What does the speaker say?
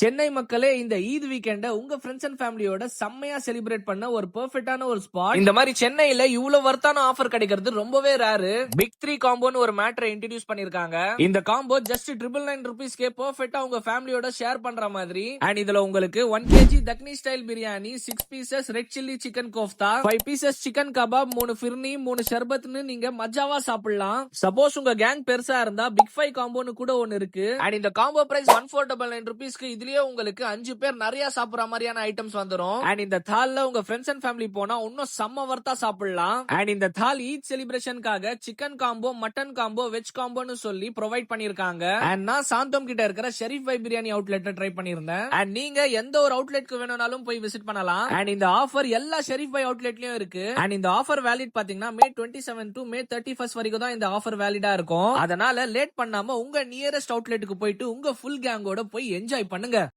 சென்னை மக்களே, இந்த ஈத் வீக்கெண்ட உங்க ஃப்ரெண்ட்ஸ் அண்ட் ஃபேமிலியோட செம்மையா செலிப்ரேட் பண்ண ஒரு பெர்ஃபெக்ட்டான ஒரு ஸ்பாட். இந்த மாதிரி சென்னையில இவ்வளவு வர்த்தான ஆஃபர் கிடைக்கிறது ரொம்பவே ரேரு. பிக் 3 காம்போன்னு ஒரு மேட்டரை இன்ட்ரோடியூஸ் பண்ணிருக்காங்க. இந்த காம்போ ஜஸ்ட் 999 rupeesக்கே பெர்ஃபெக்ட்டா உங்க ஃபேமிலியோட ஷேர் பண்ற மாதிரி. அண்ட் இதுல உங்களுக்கு 1 kg Dakhni style biryani, 6 pieces red chilli chicken kofta, 5 pieces chicken kebab, 3 phirni, 3 ஷர்பத்னு நீங்க மஜாவா சாப்பிடலாம். சப்போஸ் உங்க கேங் பெருசா இருந்தா பிக் 5 காம்போன்னு கூட ஒன்னு இருக்கு. அண்ட் இந்த காம்போ பிரைஸ் 1499 rupeesக்கு இதுலயே உங்களுக்கு 5 பேர் நிறைய சாப்பிடுற மாதிரியான ஐட்டம்ஸ் வந்துரும். அண்ட் இந்த தால்ல உங்க ஃப்ரெண்ட்ஸ் அண்ட் ஃபேமிலி போனா இன்னும் செம்ம வர்த்தா சாப்பிடலாம். அண்ட் இந்த தால் ஈத் செலிப்ரேஷனுக்காக chicken combo, mutton combo, veg காம்போன்னு சொல்லி ப்ரொவைட் பண்ணிருக்காங்க. அண்ட் நான் சாந்தோம் கிட்ட இருக்கிற ஷெரீஃப் பாய் பிரியாணி அவுட்லெட் ட்ரை பண்ணிருந்தேன். அண்ட் நீங்க எந்த ஒரு அவுட்லெட்க்கு வேணும்னாலும் போய் விசிட் பண்ணலாம். அண்ட் இந்த ஆஃபர் எல்லா ஷெரீஃப் பாய் அவுட்லெட்லயும் இருக்கு. அண்ட் இந்த ஆஃபர் வேலிட் பாத்தீங்கன்னா May 27 to May 31 வரைக்கும் தான் இந்த ஆஃபர் வேலிடா இருக்கும். அதனால லேட் பண்ணாம உங்க நியரஸ்ட் அவுட்லெட்டுக்கு போயிட்டு உங்க ஃபுல் கேங்கோட போய் என்ஜாய் பண்ணுங்க.